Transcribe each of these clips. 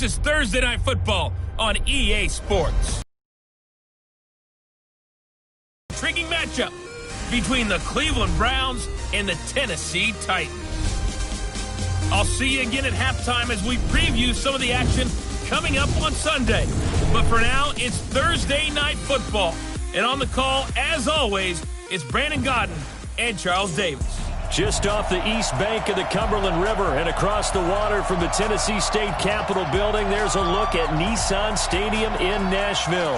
This is Thursday Night Football on EA Sports. Intriguing matchup between the Cleveland Browns and the Tennessee Titans. I'll see you again at halftime as we preview some of the action coming up on Sunday. But for now, it's Thursday Night Football. And on the call, as always, it's Brandon Godden and Charles Davis. Just off the east bank of the Cumberland River and across the water from the Tennessee State Capitol building, there's a look at Nissan Stadium in Nashville.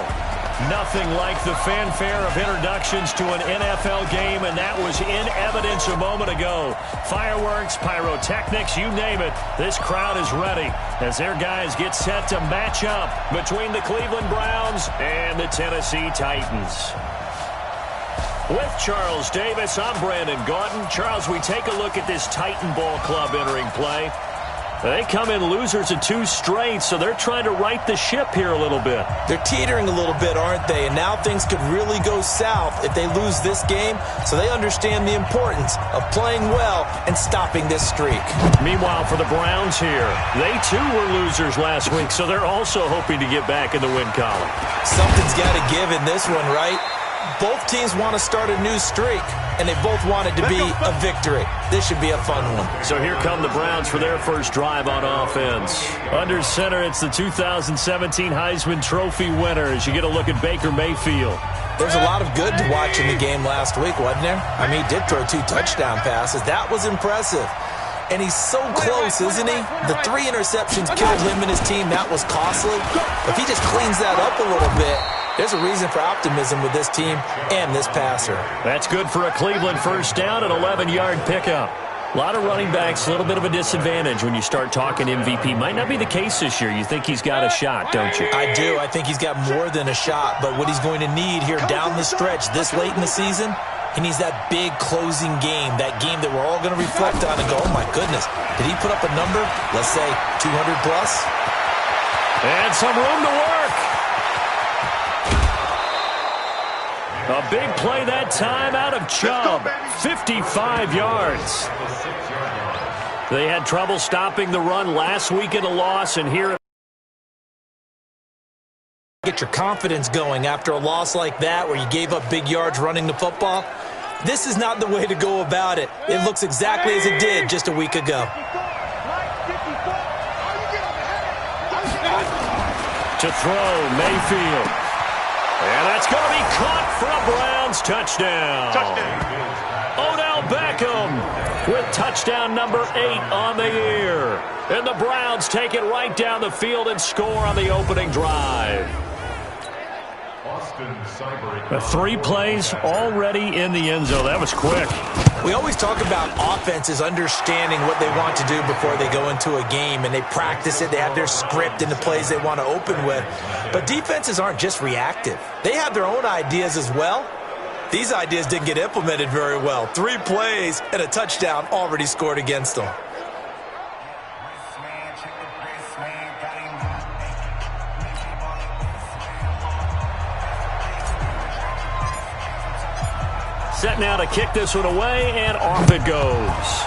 Nothing like the fanfare of introductions to an NFL game, and that was in evidence a moment ago. Fireworks, pyrotechnics, you name it. This crowd is ready as their guys get set to match up between the Cleveland Browns and the Tennessee Titans. With Charles Davis, I'm Brandon Gaudin. Charles, we take a look at this Titan Ball Club entering play. They come in losers of 2 straight, so they're trying to right the ship here a little bit. They're teetering a little bit, aren't they? And now things could really go south if they lose this game, so they understand the importance of playing well and stopping this streak. Meanwhile, for the Browns here, they too were losers last week, so they're also hoping to get back in the win column. Something's got to give in this one, right? Both teams want to start a new streak, and they both want it to be a victory. This should be a fun one. So here come the Browns for their first drive on offense. Under center, it's the 2017 Heisman Trophy winner as you get a look at Baker Mayfield. There's a lot of good to watch in the game last week, wasn't there? I mean, he did throw 2 touchdown passes. That was impressive. And he's so close, isn't he? The 3 interceptions killed him and his team. That was costly. If he just cleans that up a little bit, there's a reason for optimism with this team and this passer. That's good for a Cleveland first down, an 11-yard pickup. A lot of running backs, a little bit of a disadvantage when you start talking MVP. Might not be the case this year. You think he's got a shot, don't you? I do. I think he's got more than a shot. But what he's going to need here down the stretch this late in the season, he needs that big closing game, that game that we're all going to reflect on and go, oh, my goodness, did he put up a number, let's say 200 plus? And some room to work. A big play that time out of Chubb, 55 yards. They had trouble stopping the run last week in a loss, and here get your confidence going after a loss like that where you gave up big yards running the football. This is not the way to go about it. It looks exactly as it did just a week ago. To throw, Mayfield. And that's going to be caught for a Browns touchdown. Odell Beckham with touchdown number 8 on the year. And the Browns take it right down the field and score on the opening drive. 3 plays already in the end zone. That was quick. We always talk about offenses understanding what they want to do before they go into a game, and they practice it. They have their script and the plays they want to open with. But defenses aren't just reactive. They have their own ideas as well. These ideas didn't get implemented very well. 3 plays and a touchdown already scored against them. Set now to kick this one away, and off it goes.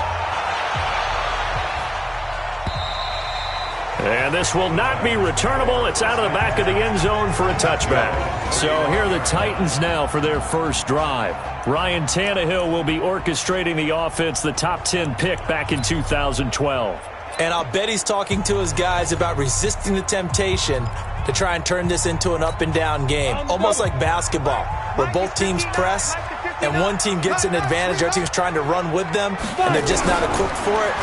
And this will not be returnable. It's out of the back of the end zone for a touchback. So here are the Titans now for their first drive. Ryan Tannehill will be orchestrating the offense, the top 10 pick back in 2012. And I'll bet he's talking to his guys about resisting the temptation to try and turn this into an up-and-down game. Almost like basketball, where both teams press, and one team gets an advantage, our team's trying to run with them, and they're just not equipped for it.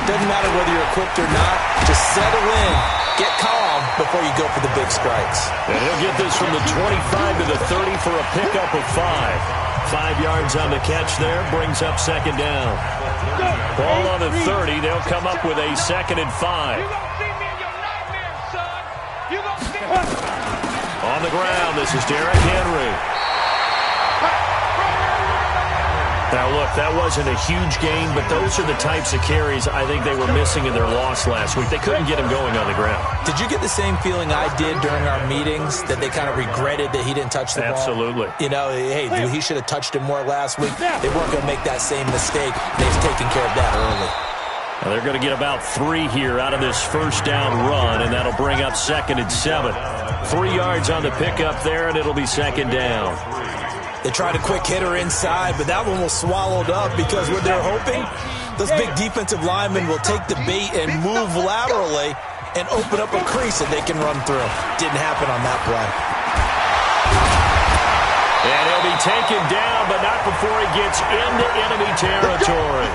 Doesn't matter whether you're equipped or not. Just settle in, get calm before you go for the big strikes. And he'll get this from the 25 to the 30 for a pickup of 5. 5 yards on the catch there, brings up second down. Ball on the 30, they'll come up with a 2nd and 5. On the ground, this is Derrick Henry. Now, look, that wasn't a huge gain, but those are the types of carries I think they were missing in their loss last week. They couldn't get him going on the ground. Did you get the same feeling I did during our meetings, that they kind of regretted that he didn't touch the ball? Absolutely. You know, hey, he should have touched him more last week. They weren't going to make that same mistake. They've taken care of that early. Now they're going to get about 3 here out of this first down run, and that'll bring up 2nd and 7. 3 yards on the pickup there, and it'll be 2nd down. They tried a quick hitter inside, but that one was swallowed up because what they're hoping, those big defensive linemen will take the bait and move laterally and open up a crease that they can run through. Didn't happen on that play. And he'll be taken down, but not before he gets into enemy territory.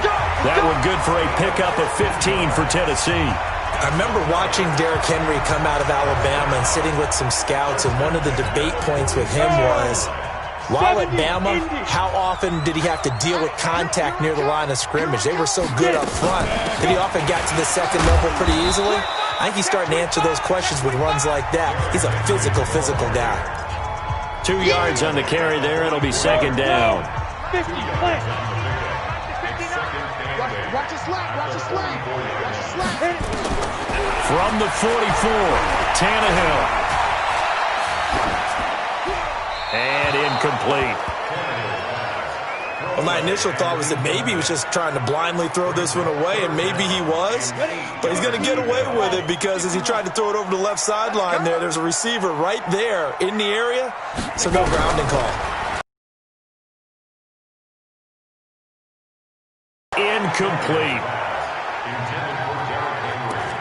That one good for a pickup of 15 for Tennessee. I remember watching Derrick Henry come out of Alabama and sitting with some scouts, and one of the debate points with him was, while at Bama, how often did he have to deal with contact near the line of scrimmage? They were so good up front that he often got to the second level pretty easily. I think he's starting to answer those questions with runs like that. He's a physical guy. 2 yards on the carry there. It'll be 2nd down. From the 44, Tannehill. And incomplete. Well, my initial thought was that maybe he was just trying to blindly throw this one away, and maybe he was. But he's going to get away with it because as he tried to throw it over the left sideline there's a receiver right there in the area, so no grounding call. Incomplete.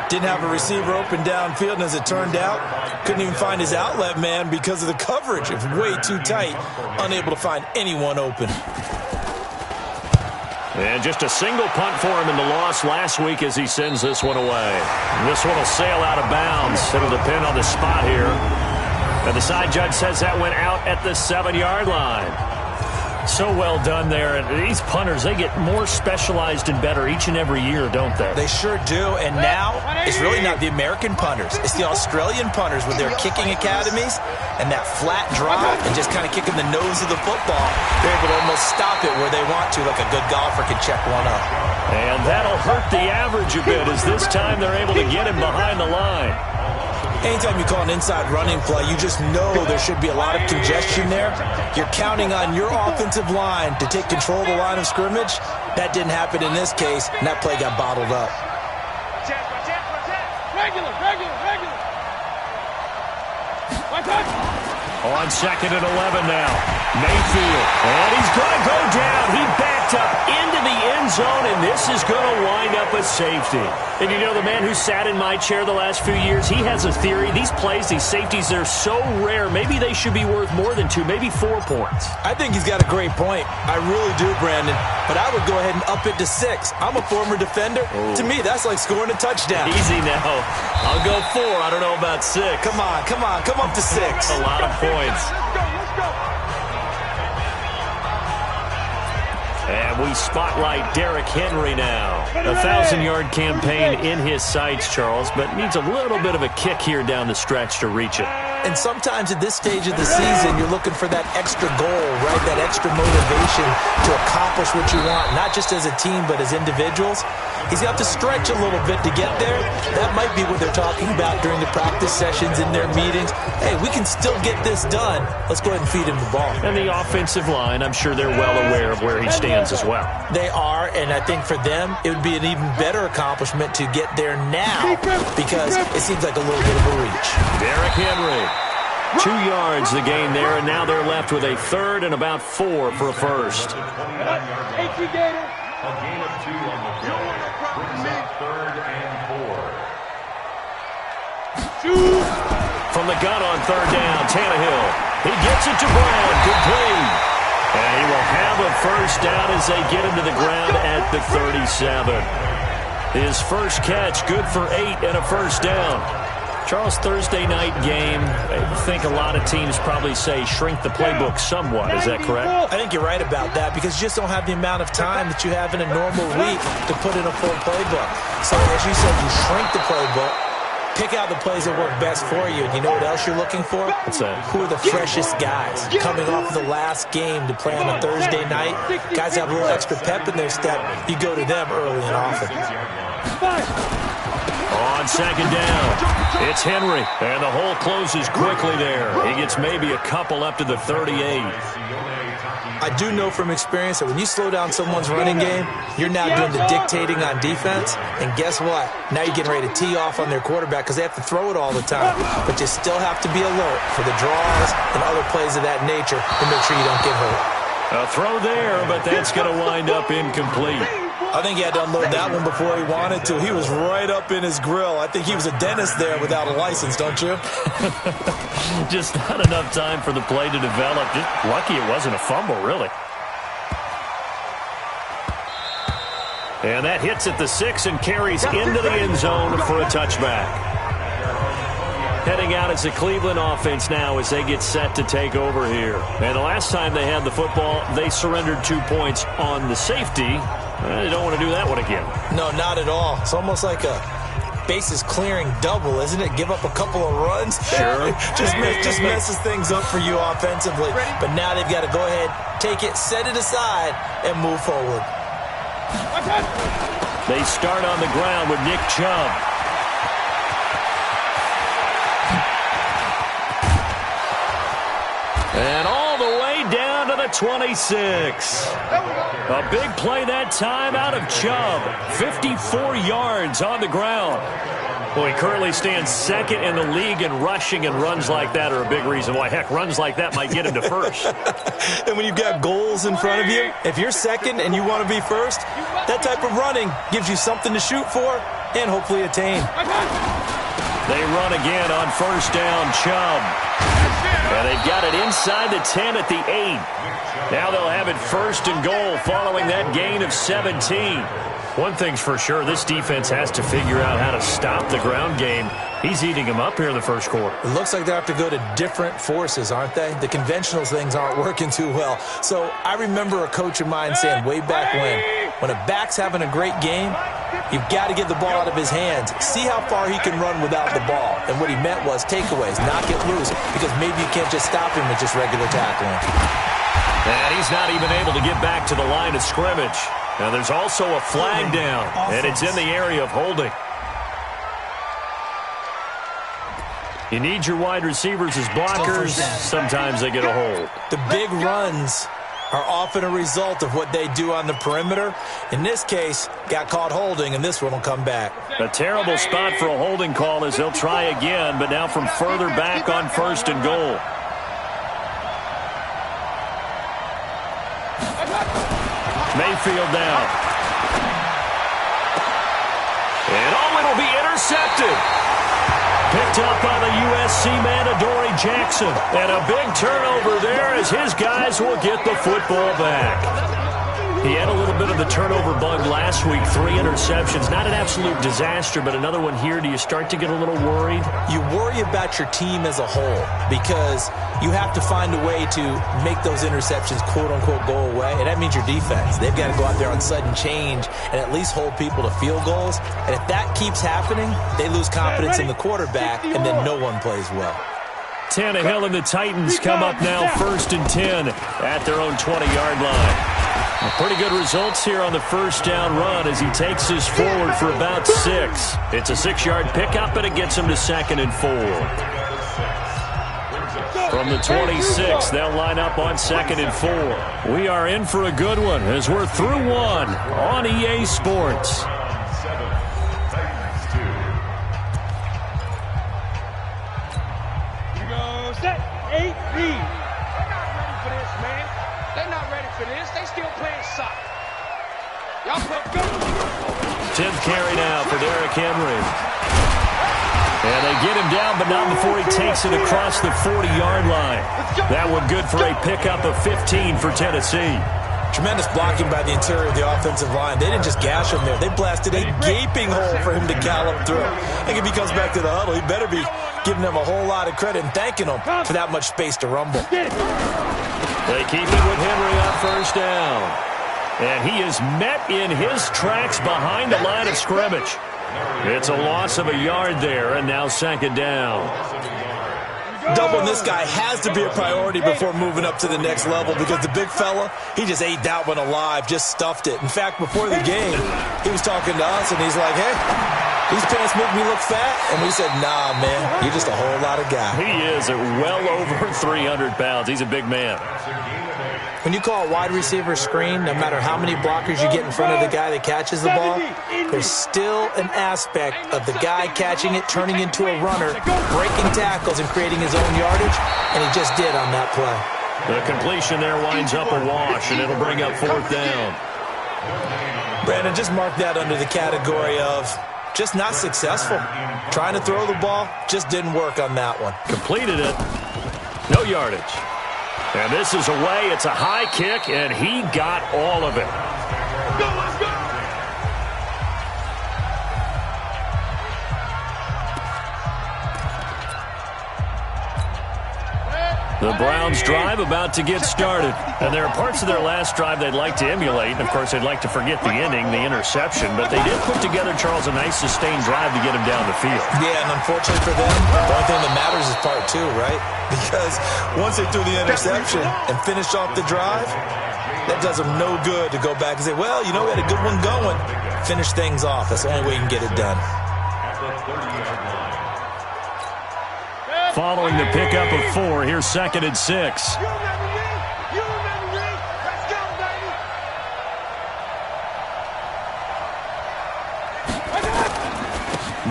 Didn't have a receiver open downfield, and as it turned out, couldn't even find his outlet man because of the coverage. It was way too tight, unable to find anyone open. And just a single punt for him in the loss last week as he sends this one away. This one will sail out of bounds. It'll depend on the spot here. And the side judge says that went out at the 7-yard line. So well done there. And these punters, they get more specialized and better each and every year, don't they? They sure do. And now it's really not the American punters. It's the Australian punters with their kicking academies and that flat drop and just kind of kicking the nose of the football. They're able to almost stop it where they want to, like a good golfer can check one up. And that'll hurt the average a bit as this time they're able to get him behind the line. Anytime you call an inside running play, you just know there should be a lot of congestion there. You're counting on your offensive line to take control of the line of scrimmage. That didn't happen in this case, and that play got bottled up. Regular. On 2nd and 11 now. Mayfield. And he's going to go down. He backed up into the end zone, and this is going to wind up a safety. And you know, the man who sat in my chair the last few years, he has a theory. These plays, these safeties, they're so rare. Maybe they should be worth more than 2, maybe 4 points. I think he's got a great point. I really do, Brandon. But I would go ahead and up it to 6. I'm a former defender. Oh. To me, that's like scoring a touchdown. Easy now. I'll go 4. I don't know about 6. Come on. Come up to 6. A lot of points. And we spotlight Derrick Henry now. A 1,000-yard campaign in his sights, Charles, but needs a little bit of a kick here down the stretch to reach it. And sometimes at this stage of the season, you're looking for that extra goal, right? That extra motivation to accomplish what you want, not just as a team, but as individuals. He's got to stretch a little bit to get there. That might be what they're talking about during the practice sessions in their meetings. Hey, we can still get this done. Let's go ahead and feed him the ball. And the offensive line, I'm sure they're well aware of where he stands as well. They are, and I think for them, it would be an even better accomplishment to get there now because it seems like a little bit of a reach. Derrick Henry. 2 yards the gain there, and now they're left with a 3rd and about 4 for a first. A gain of 2 on the play. Brings up 3rd and 4. From the gun on 3rd down, Tannehill. He gets it to Brown. Complete. And he will have a first down as they get him to the ground at the 37. His first catch, good for 8 and a first down. Charles, Thursday night game, I think a lot of teams probably say shrink the playbook somewhat. Is that correct? I think you're right about that because you just don't have the amount of time that you have in a normal week to put in a full playbook. So as you said, you shrink the playbook, pick out the plays that work best for you. And you know what else you're looking for? What's that? Who are the freshest guys coming off of the last game to play on a Thursday night? Guys have a little extra pep in their step. You go to them early and often. On On second down, it's Henry. And the hole closes quickly there. He gets maybe a couple up to the 38. I do know from experience that when you slow down someone's running game, you're now doing the dictating on defense. And guess what? Now you're getting ready to tee off on their quarterback because they have to throw it all the time. But you still have to be alert for the draws and other plays of that nature to make sure you don't get hurt. A throw there, but that's going to wind up incomplete. I think he had to unload that one before he wanted to. He was right up in his grill. I think he was a dentist there without a license, don't you? Just not enough time for the play to develop. Just lucky it wasn't a fumble, really. And that hits at the 6 and carries into the end zone for a touchback. Heading out is the Cleveland offense now as they get set to take over here. And the last time they had the football, they surrendered 2 points on the safety. They don't want to do that one again. No, not at all. It's almost like a bases clearing double, isn't it? Give up a couple of runs. Sure. just messes things up for you offensively. But now they've got to go ahead, take it, set it aside, and move forward. They start on the ground with Nick Chubb. And all the way down to the 26. A big play that time out of Chubb. 54 yards on the ground. Well, he currently stands second in the league in rushing, and runs like that are a big reason why. Heck, runs like that might get him to first. And when you've got goals in front of you, if you're second and you want to be first, that type of running gives you something to shoot for and hopefully attain. They run again on first down, Chubb. And they've got it inside the 10 at the 8. Now they'll have it first and goal following that gain of 17. One thing's for sure, this defense has to figure out how to stop the ground game. He's eating them up here in the first quarter. It looks like they have to go to different forces, aren't they? The conventional things aren't working too well. So I remember a coach of mine saying way back when a back's having a great game, you've got to get the ball out of his hands. See how far he can run without the ball. And what he meant was takeaways, knock it loose, because maybe you can't just stop him with just regular tackling. And he's not even able to get back to the line of scrimmage. Now there's also a flag down, and it's in the area of holding. You need your wide receivers as blockers. Sometimes they get a hold. The big runs are often a result of what they do on the perimeter. In this case, got caught holding, and this one will come back. A terrible spot for a holding call as they'll try again, but now from further back on first and goal. Mayfield down. And it'll be intercepted. Picked up by the USC man, Adoree Jackson. And a big turnover there as his guys will get the football back. He had a little bit of the turnover bug last week, 3 interceptions. Not an absolute disaster, but another one here. Do you start to get a little worried? You worry about your team as a whole because you have to find a way to make those interceptions, quote-unquote, go away, and that means your defense. They've got to go out there on sudden change and at least hold people to field goals. And if that keeps happening, they lose confidence in the quarterback, and then no one plays well. Tannehill and the Titans come up now first and 10 at their own 20-yard line. Pretty good results here on the first down run as he takes this forward for about 6. It's a 6-yard pickup, and it gets him to second and 4. From the 26, they'll line up on second and 4. We are in for a good one as we're through one on EA Sports. Here goes that 8B. They're not ready for this. They still playing soccer. Y'all put go. 10th carry now for Derrick Henry. And they get him down, but not before he takes it across the 40-yard line. That one good for a pickup of 15 for Tennessee. Tremendous blocking by the interior of the offensive line. They didn't just gash him there. They blasted a gaping hole for him to gallop through. I think if he comes back to the huddle, he better be giving them a whole lot of credit and thanking them for that much space to rumble. They keep it with Henry on first down. And he is met in his tracks behind the line of scrimmage. It's a loss of a yard there, and now second down. Doubling this guy has to be a priority before moving up to the next level because the big fella, he just ate that one alive, just stuffed it. In fact, before the game, he was talking to us, and he's like, hey, These pants make me look fat. And we said, nah, man, you're just a whole lot of guy. He is at well over 300 pounds. He's a big man. When you call a wide receiver screen, no matter how many blockers you get in front of the guy that catches the ball, there's still an aspect of the guy catching it, turning into a runner, breaking tackles and creating his own yardage, and he just did on that play. The completion there winds up a wash, and it'll bring up 4th down. Brandon, just mark that under the category of just not successful. Trying to throw the ball, just didn't work on that one. Completed it. No yardage. And this is away. It's a high kick, and he got all of it. Let's go! The Browns' drive about to get started. And there are parts of their last drive they'd like to emulate. And, of course, they'd like to forget the ending, the interception. But they did put together, Charles, a nice sustained drive to get him down the field. Yeah, and unfortunately for them, the only thing that matters is part 2, right? Because once they threw the interception and finished off the drive, that does them no good to go back and say, well, you know, we had a good one going. Finish things off. That's the only way you can get it done. Following the pickup of 4, here's 2nd and 6. You remember me? You remember me? Let's go, baby!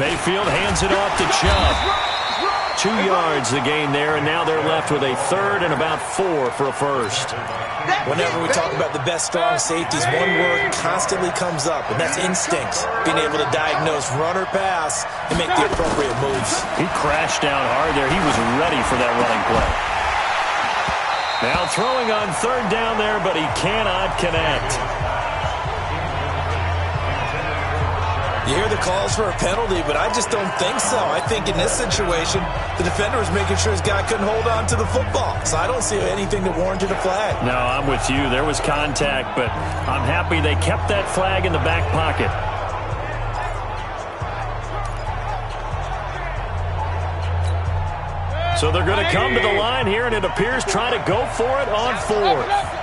Mayfield hands it off to Chubb. 2 yards the gain there, and now they're left with a 3rd and about 4 for a first. Whenever we talk about the best strong safeties, one word constantly comes up, and that's instincts. Being able to diagnose run or pass and make the appropriate moves. He crashed down hard there. He was ready for that running play. Now throwing on 3rd down there, but he cannot connect. You hear the calls for a penalty, but I just don't think so. I think in this situation, the defender was making sure his guy couldn't hold on to the football. So I don't see anything that warranted a flag. No, I'm with you. There was contact, but I'm happy they kept that flag in the back pocket. So they're going to come to the line here, and it appears trying to go for it on 4th.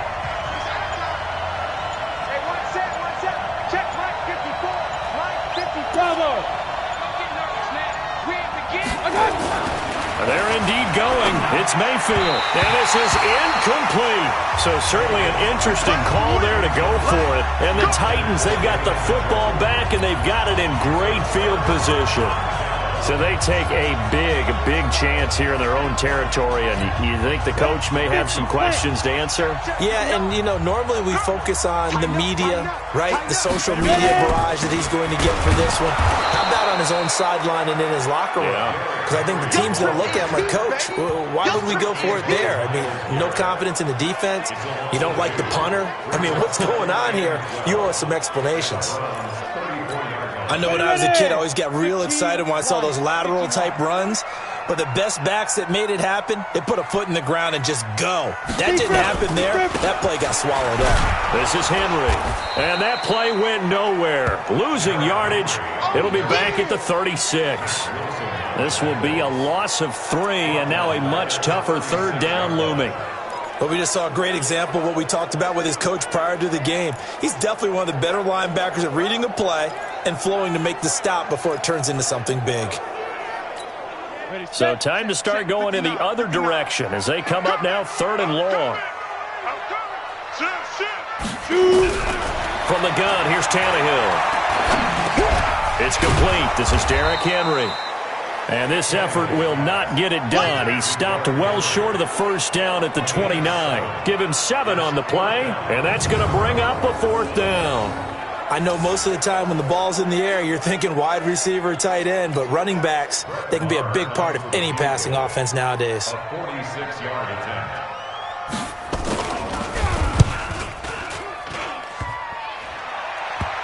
They're indeed going. It's Mayfield. And this is incomplete. So certainly an interesting call there to go for it. And the Titans, they've got the football back, and they've got it in great field position. So they take a big chance here in their own territory, and you think the coach may have some questions to answer? Yeah, and, you know, normally we focus on the media, right? The social media barrage that he's going to get for this one. How about on his own sideline and in his locker room? Because I think the team's going to look at him like, Coach, why would we go for it there? I mean, no confidence in the defense. You don't like the punter. I mean, what's going on here? You owe us some explanations. I know when I was a kid, I always got real excited when I saw those lateral-type runs. But the best backs that made it happen, they put a foot in the ground and just go. That didn't happen there. That play got swallowed up. This is Henry. And that play went nowhere. Losing yardage. It'll be back at the 36. This will be a loss of 3, and now a much tougher 3rd down looming. But we just saw a great example of what we talked about with his coach prior to the game. He's definitely one of the better linebackers at reading a play and flowing to make the stop before it turns into something big. So time to start going in the other direction as they come up now 3rd and long. From the gun, here's Tannehill. It's complete. This is Derrick Henry. And this effort will not get it done. He stopped well short of the 1st down at the 29. Give him 7 on the play, and that's going to bring up a 4th down. I know most of the time when the ball's in the air, you're thinking wide receiver, tight end, but running backs, they can be a big part of any passing offense nowadays. A 46-yard attempt.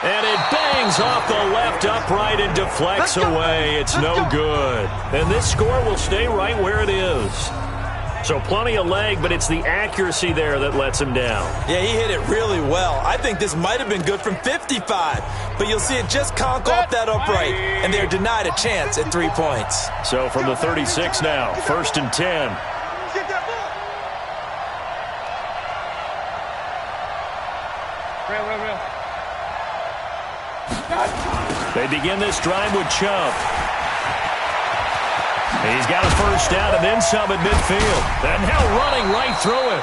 And it bangs off the left upright and deflects away. It's no good. And this score will stay right where it is. So plenty of leg, but it's the accuracy there that lets him down. Yeah, he hit it really well. I think this might have been good from 55, but you'll see it just conk off that upright, and they're denied a chance at 3 points. So from the 36 now, 1st and 10. They begin this drive with Chubb. He's got a first down and then some at midfield. And now running right through it.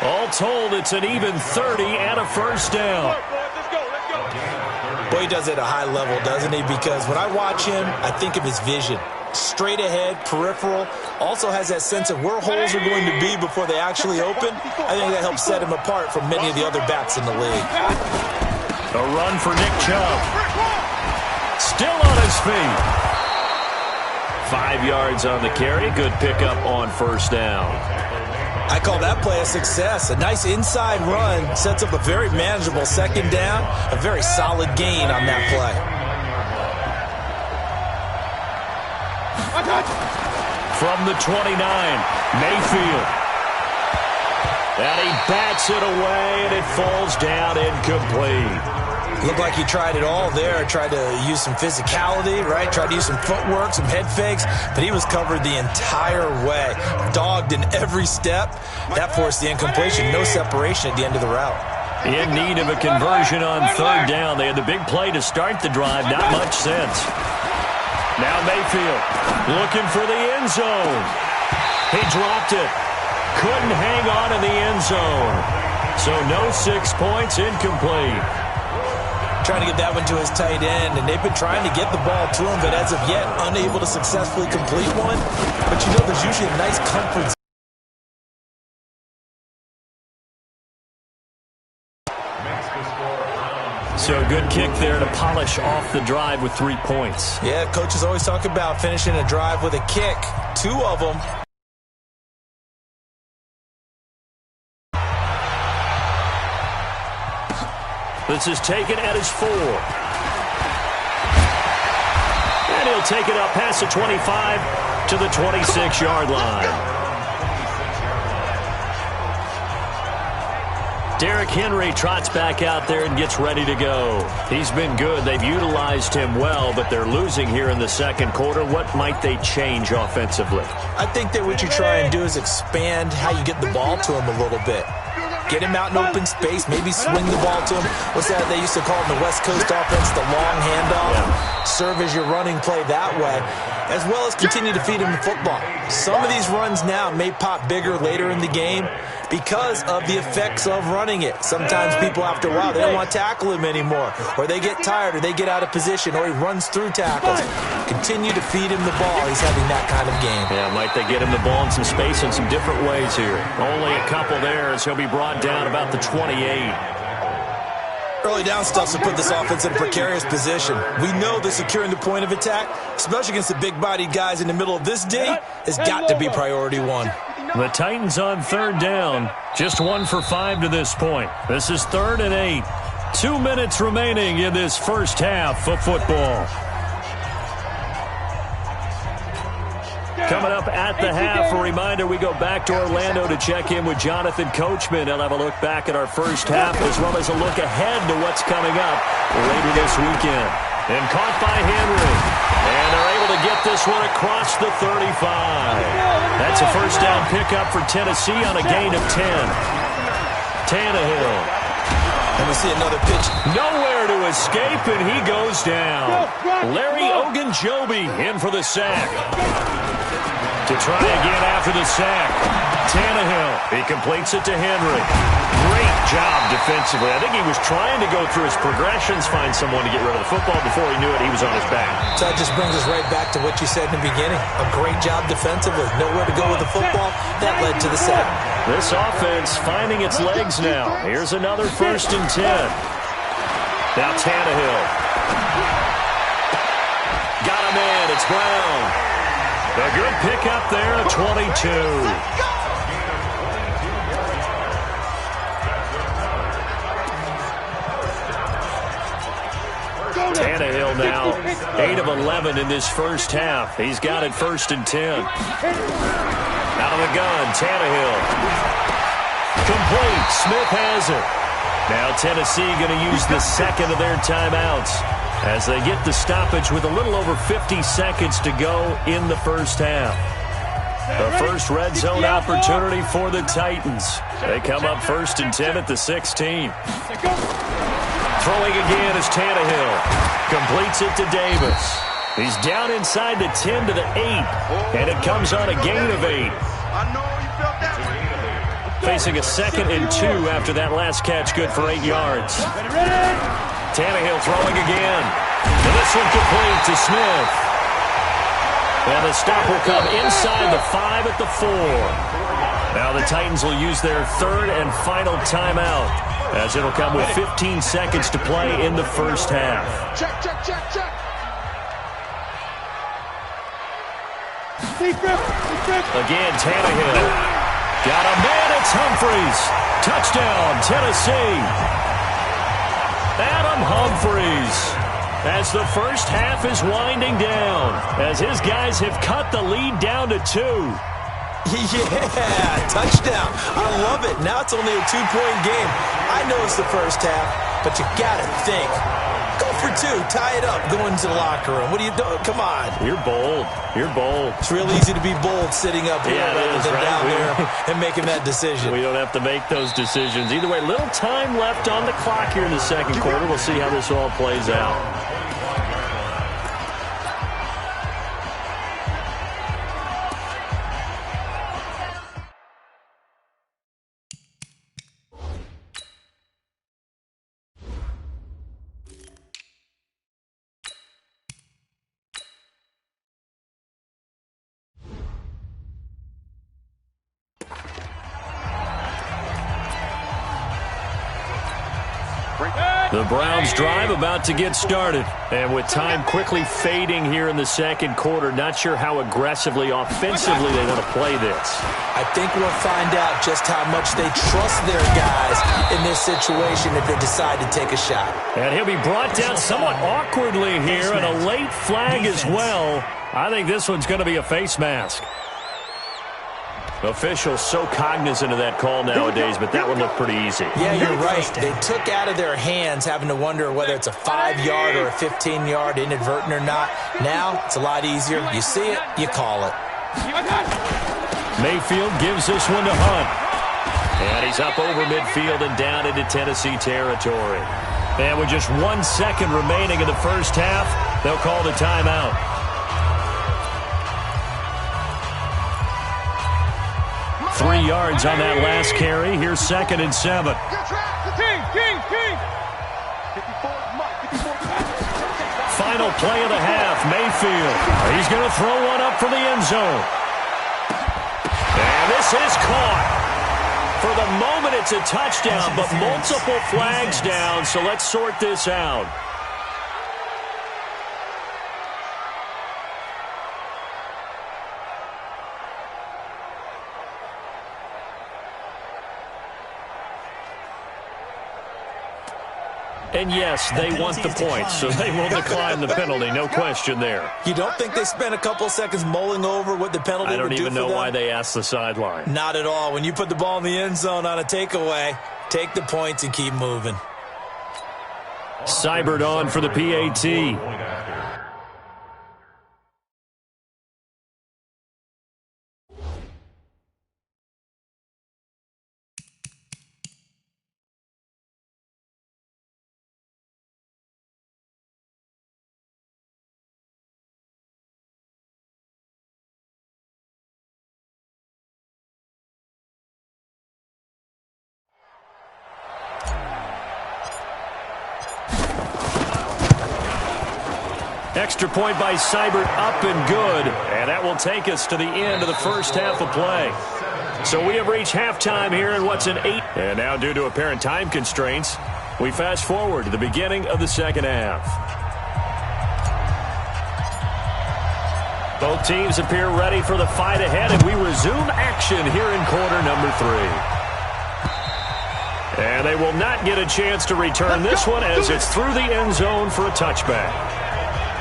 All told, it's an even 30 and a first down. Boy, he does it at a high level, doesn't he? Because when I watch him, I think of his vision. Straight ahead, peripheral. Also has that sense of where holes are going to be before they actually open. I think that helps set him apart from many of the other backs in the league. A run for Nick Chubb. Still on his feet. 5 yards on the carry. Good pickup on first down. I call that play a success. A nice inside run sets up a very manageable second down. A very solid gain on that play. From the 29, Mayfield. And he bats it away, and it falls down incomplete. Looked like he tried it all there. Tried to use some physicality, right? Tried to use some footwork, some head fakes, but he was covered the entire way. Dogged in every step. That forced the incompletion. No separation at the end of the route. In need of a conversion on third down. They had the big play to start the drive. Not much sense. Now Mayfield looking for the end zone. He dropped it. Couldn't hang on in the end zone. So no 6 points, incomplete. Trying to get that one to his tight end, and they've been trying to get the ball to him, but as of yet, unable to successfully complete one. But you know, there's usually a nice comfort. So good kick there to polish off the drive with 3 points. Yeah, coaches always talk about finishing a drive with a kick. 2 of them. This is taken at his 4. And he'll take it up past the 25 to the 26-yard line. Derrick Henry trots back out there and gets ready to go. He's been good. They've utilized him well, but they're losing here in the second quarter. What might they change offensively? I think that what you try and do is expand how you get the ball to him a little bit. Get him out in open space, maybe swing the ball to him. What's that they used to call in the West Coast offense, the long handoff? Yeah. Serve as your running play that way, as well as continue to feed him the football. Some of these runs now may pop bigger later in the game because of the effects of running it. Sometimes people, after a while, they don't want to tackle him anymore, or they get tired, or they get out of position, or he runs through tackles. Continue to feed him the ball. He's having that kind of game. Yeah, might they get him the ball in some space in some different ways here. Only a couple there as he'll be brought down about the 28. Early down stuff to put this offense in a precarious position. We know that securing the point of attack, especially against the big-bodied guys in the middle of this D, has got to be priority 1. The Titans on third down. Just 1 for 5 to this point. This is 3rd and 8. 2 minutes remaining in this first half of football. Coming up at the half, a reminder, we go back to Orlando to check in with Jonathan Coachman. He'll have a look back at our first half as well as a look ahead to what's coming up later this weekend. And caught by Henry. And they're able to get this one across the 35. That's a first down pickup for Tennessee on a gain of 10. Tannehill. And we see another pitch. Nowhere to escape, and he goes down. Larry Ogunjobi in for the sack. To try again after the sack. Tannehill. He completes it to Henry. Great job defensively. I think he was trying to go through his progressions, find someone to get rid of the football. Before he knew it, he was on his back. So that just brings us right back to what you said in the beginning. A great job defensively. Nowhere to go with the football. That led to the sack. This offense finding its legs now. Here's another 1st and 10. Now Tannehill. Got him in. It's Brown. A good pickup there at 22. Tannehill now 8 of 11 in this first half. He's got it 1st and 10. Out of the gun, Tannehill. Complete. Smith has it. Now Tennessee going to use the second of their timeouts as they get the stoppage with a little over 50 seconds to go in the first half. The first red zone opportunity for the Titans. They come up 1st and 10 at the 16. Throwing again is Tannehill. Completes it to Davis. He's down inside the 10 to the 8, and it comes on a gain of 8. Facing a 2nd and 2 after that last catch, good for 8 yards. Tannehill throwing again. And this one complete to Smith. And the stop will come inside the 5 at the 4. Now the Titans will use their 3rd and final timeout, as it'll come with 15 seconds to play in the first half. Check, check, check, check. Again, Tannehill. Got a man, it's Humphries. Touchdown, Tennessee. Adam Humphries, as the first half is winding down, as his guys have cut the lead down to 2. Yeah, touchdown. I love it. Now it's only a 2-point game. I know it's the first half, but you got to think. Go for 2. Tie it up. Go into the locker room. What are you doing? Come on. You're bold. You're bold. It's real easy to be bold sitting up here rather than down there and making that decision. We don't have to make those decisions. Either way, little time left on the clock here in the second quarter. We'll see how this all plays out. The Browns drive about to get started. And with time quickly fading here in the second quarter, not sure how aggressively, offensively they want to play this. I think we'll find out just how much they trust their guys in this situation if they decide to take a shot. And he'll be brought down somewhat awkwardly here, and a late flag as well. I think this one's going to be a face mask. Officials so cognizant of that call nowadays, but that one looked pretty easy. Yeah, you're right. They took out of their hands having to wonder whether it's a 5-yard or a 15-yard inadvertent or not. Now it's a lot easier. You see it, you call it. Mayfield gives this one to Hunt. And he's up over midfield and down into Tennessee territory. And with just 1 second remaining in the first half, they'll call the timeout. 3 yards on that last carry. Here's 2nd and 7. Final play of the half. Mayfield. He's going to throw one up for the end zone. And this is caught. For the moment, it's a touchdown, but multiple flags down, so let's sort this out. And yes, they want the points, so they will decline the penalty. No question there. You don't think they spent a couple of seconds mulling over what the penalty would do for them? I don't even know why they asked the sideline. Not at all. When you put the ball in the end zone on a takeaway, take the points and keep moving. Seibert on for the PAT. Extra point by Seibert, up and good. And that will take us to the end of the first half of play. So we have reached halftime here in what's an 8. And now due to apparent time constraints, we fast forward to the beginning of the second half. Both teams appear ready for the fight ahead, and we resume action here in quarter number 3. And they will not get a chance to return this one as it's through the end zone for a touchback.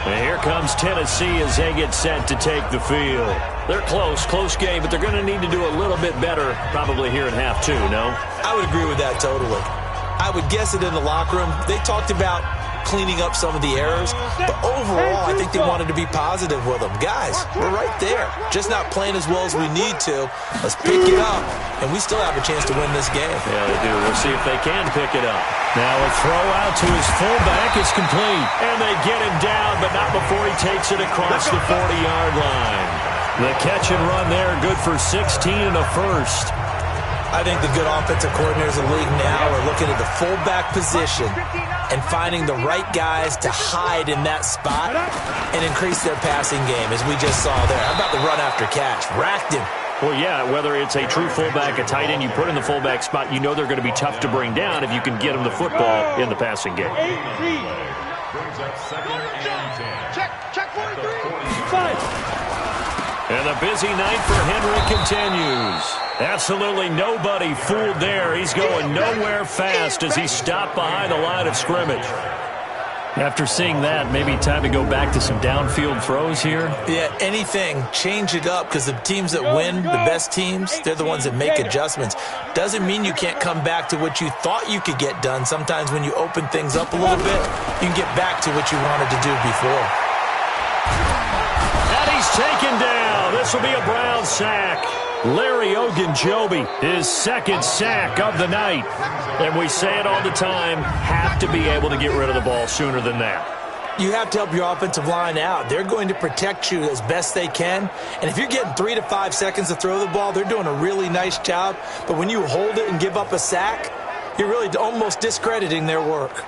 And here comes Tennessee as they get set to take the field. They're close game, but they're going to need to do a little bit better probably here in half 2, no? I would agree with that totally. I would guess it in the locker room. They talked about cleaning up some of the errors. But overall, I think they wanted to be positive with them. Guys, we're right there. Just not playing as well as we need to. Let's pick it up, and we still have a chance to win this game. Yeah, they do. We'll see if they can pick it up. Now a throw out to his fullback is complete. And they get him down, but not before he takes it across the 40-yard line. The catch and run there, good for 16 and a first. I think the good offensive coordinators in the league now are looking at the fullback position and finding the right guys to hide in that spot and increase their passing game, as we just saw there. How about the run after catch? Racked him. Well, yeah, whether it's a true fullback, a tight end, you put in the fullback spot, you know they're going to be tough to bring down if you can get them the football in the passing game. Check 43. And the busy night for Henry continues. Absolutely nobody fooled there. He's going nowhere fast as he's stopped behind the line of scrimmage. After seeing that, maybe time to go back to some downfield throws here. Yeah, anything. Change it up, because the teams that win, the best teams, they're the ones that make adjustments. Doesn't mean you can't come back to what you thought you could get done. Sometimes when you open things up a little bit, you can get back to what you wanted to do before. And he's taken down. This will be a Brown sack. Larry Ogunjobi, his second sack of the night. And we say it all the time, have to be able to get rid of the ball sooner than that. You have to help your offensive line out. They're going to protect you as best they can. And if you're getting 3 to 5 seconds to throw the ball, they're doing a really nice job. But when you hold it and give up a sack, you're really almost discrediting their work.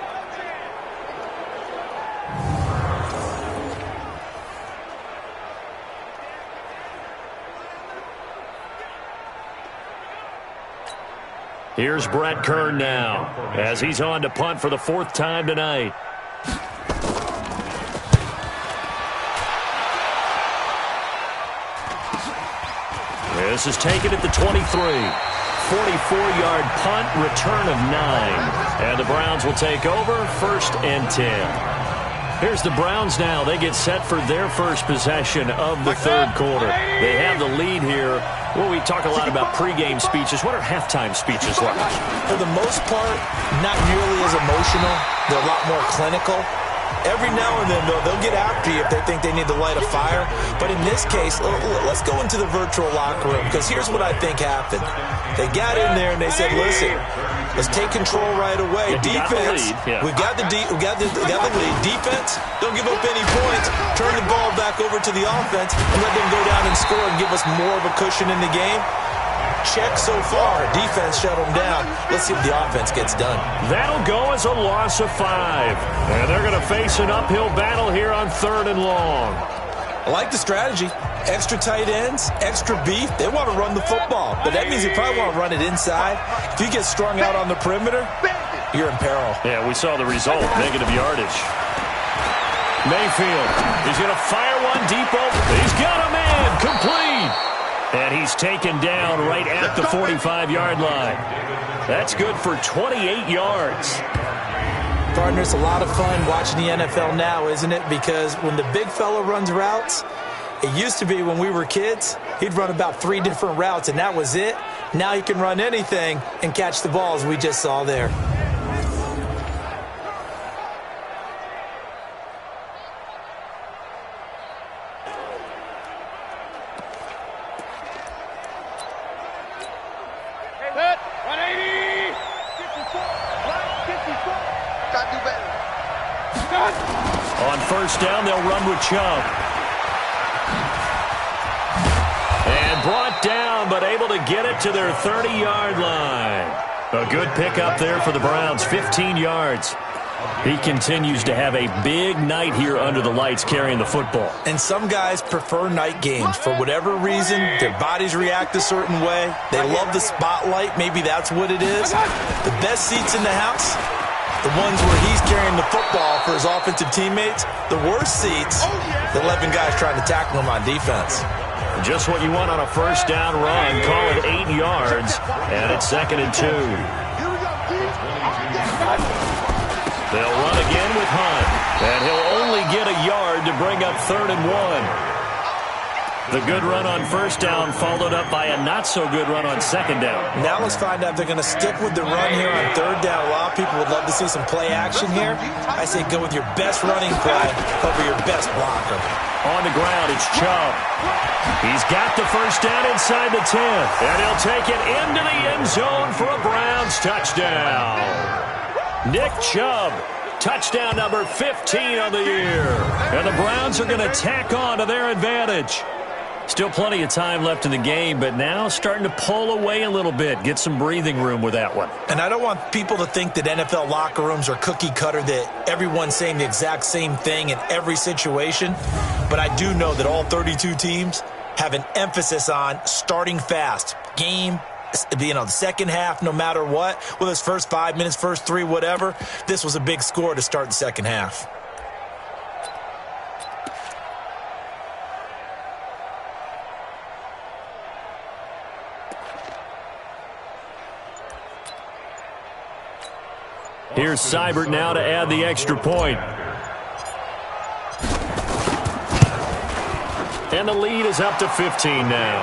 Here's Brett Kern now as he's on to punt for the 4th time tonight. This is taken at the 23. 44-yard punt, return of 9. And the Browns will take over, 1st and 10. Here's the Browns now. They get set for their first possession of the 3rd quarter. They have the lead here. Well, we talk a lot about pregame speeches. What are halftime speeches like? For the most part, not nearly as emotional. They're a lot more clinical. Every now and then, though, they'll get after you if they think they need to light a fire. But in this case, let's go into the virtual locker room, because here's what I think happened. They got in there and they said, listen, let's take control right away. Yeah, defense, we got the lead. Defense, don't give up any points. Turn the ball back over to the offense and let them go down and score and give us more of a cushion in the game. Check so far. Defense shut them down. Let's see if the offense gets done. That'll go as a loss of 5. And they're going to face an uphill battle here on 3rd and long. I like the strategy. Extra tight ends, extra beef. They want to run the football, but that means they probably want to run it inside. If you get strung out on the perimeter, you're in peril. Yeah, we saw the result, negative yardage. Mayfield, he's going to fire one deep over. He's got a man, complete. And he's taken down right at the 45-yard line. That's good for 28 yards. Partner, it's a lot of fun watching the NFL now, isn't it? Because when the big fella runs routes, it used to be when we were kids, he'd run about 3 different routes, and that was it. Now he can run anything and catch the ball, as we just saw there. On 1st down, they'll run with Chubb. And brought down, but able to get it to their 30-yard line. A good pickup there for the Browns, 15 yards. He continues to have a big night here under the lights carrying the football. And some guys prefer night games. For whatever reason, their bodies react a certain way. They love the spotlight. Maybe that's what it is. The best seats in the house, the ones where he's carrying the football for his offensive teammates. The worst seats, the 11 guys trying to tackle him on defense. Just what you want on a 1st down run. Call it 8 yards, and it's 2nd and 2. They'll run again with Hunt, and he'll only get a yard to bring up 3rd and 1. The good run on first down followed up by a not-so-good run on second down. Now let's find out if they're going to stick with the run here on third down. A lot of people would love to see some play action here. I say go with your best running play over your best blocker. On the ground, it's Chubb. He's got the first down inside the 10. And he'll take it into the end zone for a Browns touchdown. Nick Chubb. Touchdown number 15 on the year. And the Browns are going to tack on to their advantage. Still plenty of time left in the game, but now starting to pull away a little bit. Get some breathing room with that one. And I don't want people to think that NFL locker rooms are cookie cutter, that everyone's saying the exact same thing in every situation. But I do know that all 32 teams have an emphasis on starting fast. Game, the second half, no matter what, whether it's first 5 minutes, first 3, whatever, this was a big score to start the second half. Here's Seibert now to add the extra point. And the lead is up to 15 now.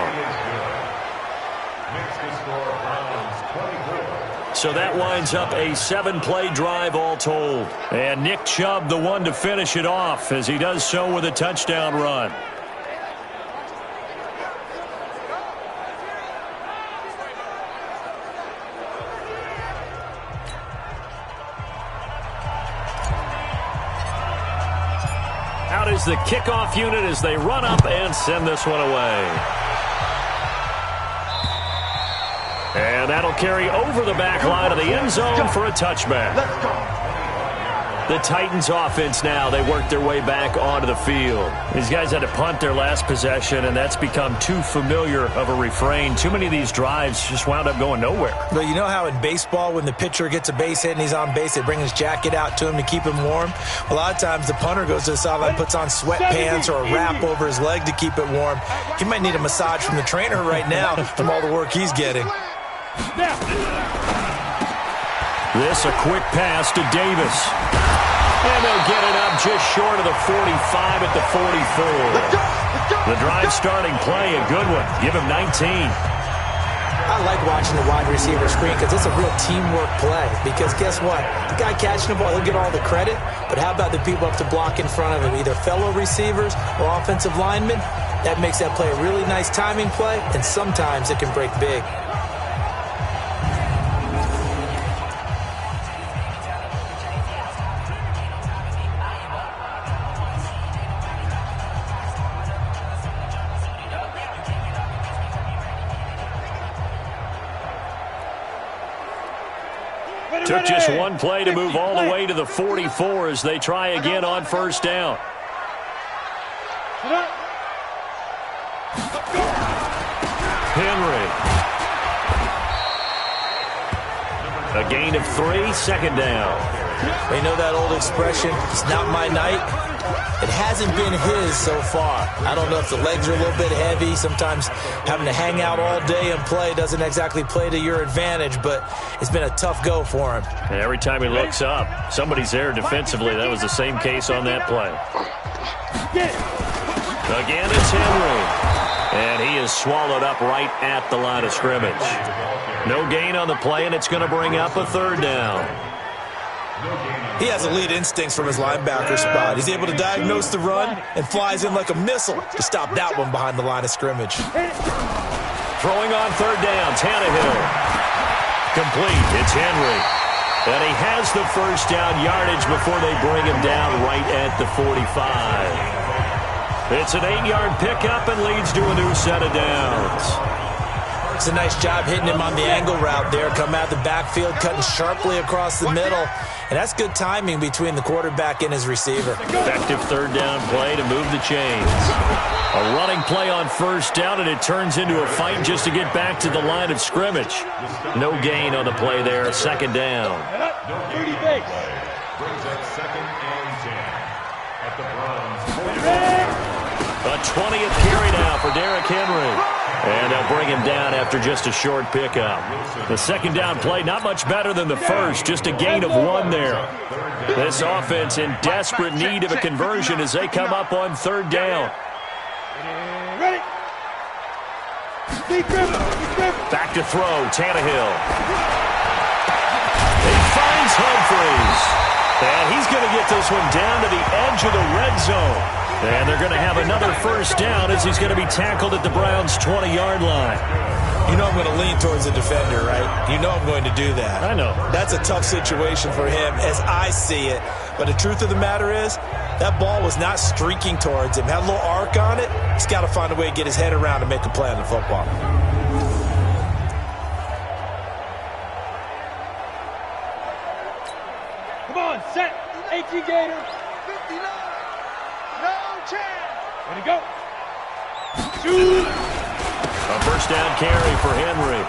So that winds up a 7-play drive all told. And Nick Chubb, the one to finish it off, as he does so with a touchdown run. Out is the kickoff unit as they run up and send this one away. And that'll carry over the back line of the end zone for a touchback. The Titans offense now, they work their way back onto the field. These guys had to punt their last possession, and that's become too familiar of a refrain. Too many of these drives just wound up going nowhere. But you know how in baseball, when the pitcher gets a base hit and he's on base, they bring his jacket out to him to keep him warm? A lot of times the punter goes to the sideline, puts on sweatpants or a wrap over his leg to keep it warm. He might need a massage from the trainer right now from all the work he's getting. This a quick pass to Davis. And they'll get it up just short of the 45 at the 44. The drive starting play, a good one. Give him 19. I like watching the wide receiver screen because it's a real teamwork play. Because guess what? The guy catching the ball, he'll get all the credit. But how about the people up to block in front of him, either fellow receivers or offensive linemen? That makes that play a really nice timing play, and sometimes it can break big. Took just one play to move all the way to the 44 as they try again on first down. Henry. A gain of 3, second down. You know that old expression, it's not my night? It hasn't been his so far. I don't know if the legs are a little bit heavy. Sometimes having to hang out all day and play doesn't exactly play to your advantage, but it's been a tough go for him. And every time he looks up, somebody's there defensively. That was the same case on that play. Again, it's Henry. And he is swallowed up right at the line of scrimmage. No gain on the play, and it's going to bring up a third down. He has elite instincts from his linebacker spot. He's able to diagnose the run and flies in like a missile to stop that one behind the line of scrimmage. Throwing on third down, Tannehill. Complete, it's Henry. And he has the first down yardage before they bring him down right at the 45. It's an 8-yard pickup and leads to a new set of downs. It's a nice job hitting him on the angle route there. Come out the backfield, cutting sharply across the middle. And that's good timing between the quarterback and his receiver. Effective third down play to move the chains. A running play on first down, and it turns into a fight just to get back to the line of scrimmage. No gain on the play there, second down. A 20th carry now for Derrick Henry. And they'll bring him down after just a short pickup. The second down play, not much better than the first, just a gain of 1 there. This offense in desperate need of a conversion as they come up on third down. Ready? Back to throw, Tannehill. He finds Humphries. And he's going to get this one down to the edge of the red zone. And they're going to have another first down as he's going to be tackled at the Browns' 20-yard line. You know I'm going to lean towards the defender, right? You know I'm going to do that. I know. That's a tough situation for him as I see it. But the truth of the matter is, that ball was not streaking towards him. Had a little arc on it. He's got to find a way to get his head around and make a play on the football. Come on, set. 18 Gator. 59. No chance. Way to go. Shoot. A first down carry for Henry.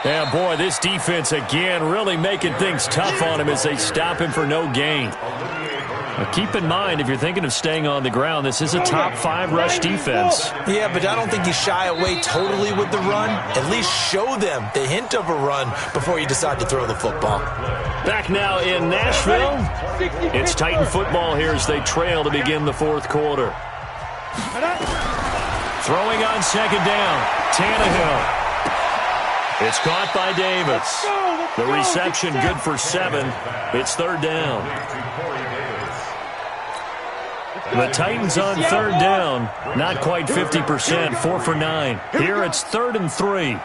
Yeah, boy, this defense again really making things tough on him as they stop him for no gain. Now, keep in mind, if you're thinking of staying on the ground, this is a top 5 rush defense. Yeah, but I don't think you shy away totally with the run. At least show them the hint of a run before you decide to throw the football. Back now in Nashville, it's Titan football here as they trail to begin the fourth quarter. Throwing on second down, Tannehill. It's caught by Davis. The reception good for 7. It's third down. The Titans on third down, not quite 50%, 4 for 9. Here it's 3rd and 3.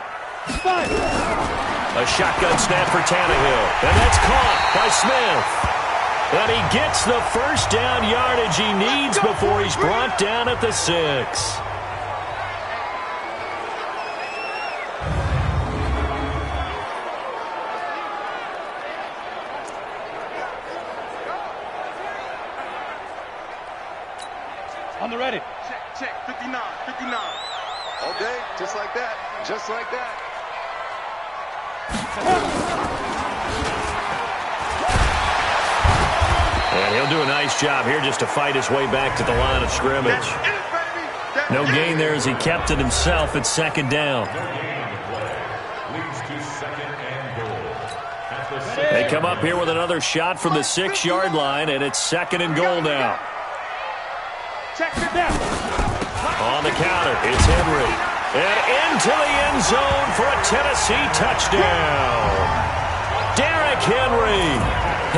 A shotgun snap for Tannehill, and that's caught by Smith. And he gets the first down yardage he needs before he's brought down at the 6. On the ready. Check, 59, 59. Okay, just like that, just like that. And he'll do a nice job here just to fight his way back to the line of scrimmage. No gain there as he kept it himself at second down. They come up here with another shot from the 6-yard line, and it's 2nd and goal now. On the counter, it's Henry. And into the end zone for a Tennessee touchdown. Derrick Henry,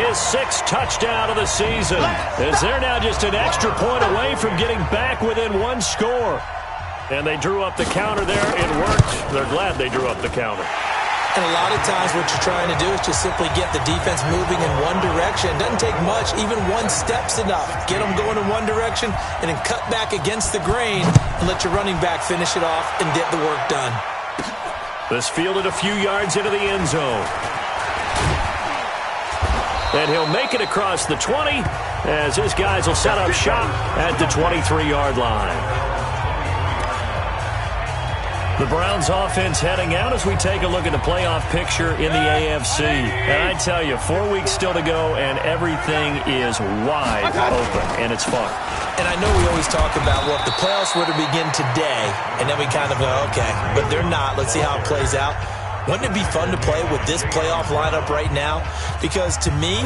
his 6th touchdown of the season, as they're now just an extra point away from getting back within 1 score. And they drew up the counter there. It worked. They're glad they drew up the counter. And a lot of times what you're trying to do is just simply get the defense moving in one direction. It doesn't take much. Even 1 step's enough. Get them going in one direction and then cut back against the grain and let your running back finish it off and get the work done. This fielded a few yards into the end zone. And he'll make it across the 20 as his guys will set up shop at the 23-yard line. The Browns offense heading out as we take a look at the playoff picture in the AFC. And I tell you, 4 weeks still to go, and everything is wide open, and it's fun. And I know we always talk about, well, if the playoffs were to begin today, and then we kind of go, okay, but they're not. Let's see how it plays out. Wouldn't it be fun to play with this playoff lineup right now? Because to me,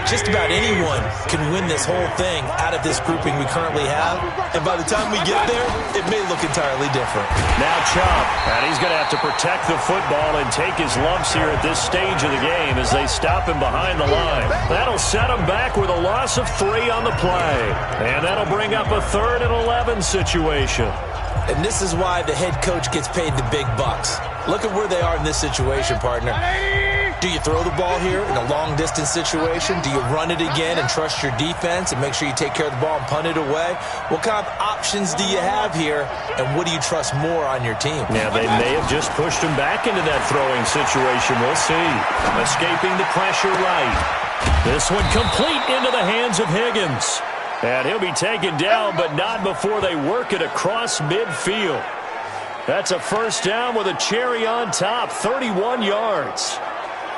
just about anyone can win this whole thing out of this grouping we currently have. And by the time we get there, it may look entirely different. Now Chubb, and he's going to have to protect the football and take his lumps here at this stage of the game as they stop him behind the line. That'll set him back with a loss of 3 on the play. And that'll bring up a 3rd and 11 situation. And this is why the head coach gets paid the big bucks. Look at where they are in this situation, partner. Do you throw the ball here in a long-distance situation? Do you run it again and trust your defense and make sure you take care of the ball and punt it away? What kind of options do you have here, and what do you trust more on your team? Yeah, they may have just pushed him back into that throwing situation. We'll see. Escaping the pressure right. This one complete into the hands of Higgins. And he'll be taken down, but not before they work it across midfield. That's a first down with a cherry on top, 31 yards.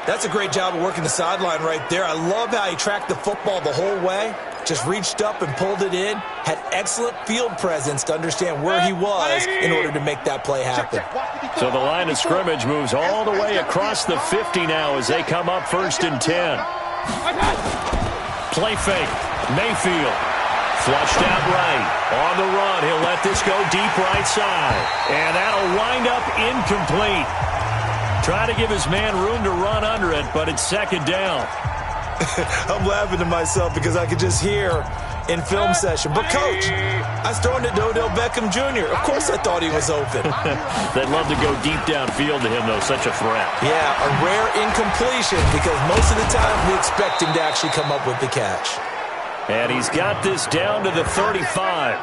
That's a great job of working the sideline right there. I love how he tracked the football the whole way. Just reached up and pulled it in. Had excellent field presence to understand where he was in order to make that play happen. So the line of scrimmage moves all the way across the 50 now as they come up 1st and 10. Play fake. Mayfield Flushed out right. On the run, he'll let this go deep right side. And that'll wind up incomplete. Trying to give his man room to run under it, but it's second down. I'm laughing to myself because I could just hear in film session, but coach, I was throwing it to Odell Beckham Jr. Of course I thought he was open. They'd love to go deep downfield to him, though. Such a threat. Yeah, a rare incompletion because most of the time we expect him to actually come up with the catch. And he's got this down to the 35.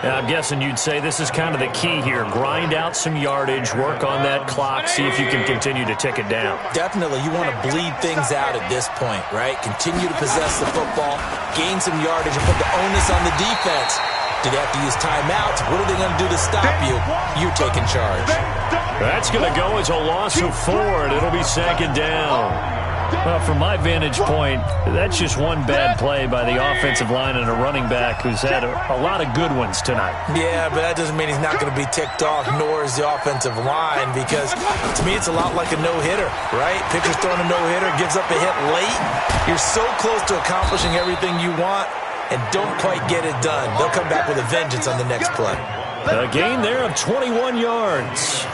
Now, I'm guessing you'd say this is kind of the key here. Grind out some yardage, work on that clock, see if you can continue to tick it down. Definitely, you want to bleed things out at this point, right? Continue to possess the football, gain some yardage, and put the onus on the defense. Do they have to use timeouts? What are they going to do to stop you? You're taking charge. That's going to go as a loss of 4, and it'll be second down. Well, from my vantage point, that's just one bad play by the offensive line and a running back who's had a lot of good ones tonight. Yeah, but that doesn't mean he's not going to be ticked off, nor is the offensive line, because to me it's a lot like a no-hitter, right? Pitcher's throwing a no-hitter, gives up a hit late. You're so close to accomplishing everything you want and don't quite get it done. They'll come back with a vengeance on the next play. A gain there of 21 yards.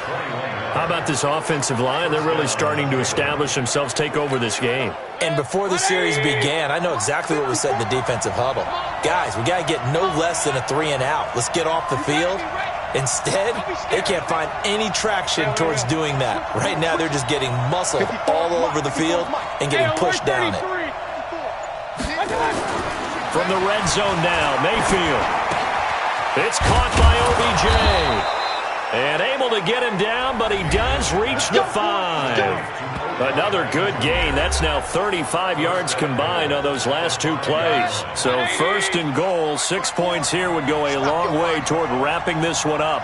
How about this offensive line? They're really starting to establish themselves, take over this game. And before the series began, I know exactly what we said in the defensive huddle. Guys, we got to get no less than a 3-and-out. Let's get off the field. Instead, they can't find any traction towards doing that. Right now, they're just getting muscled all over the field and getting pushed down it. From the red zone now, Mayfield. It's caught by OBJ. And able to get him down, but he does reach the 5. Another good gain. That's now 35 yards combined on those last 2 plays. So first and goal, 6 points here would go a long way toward wrapping this one up.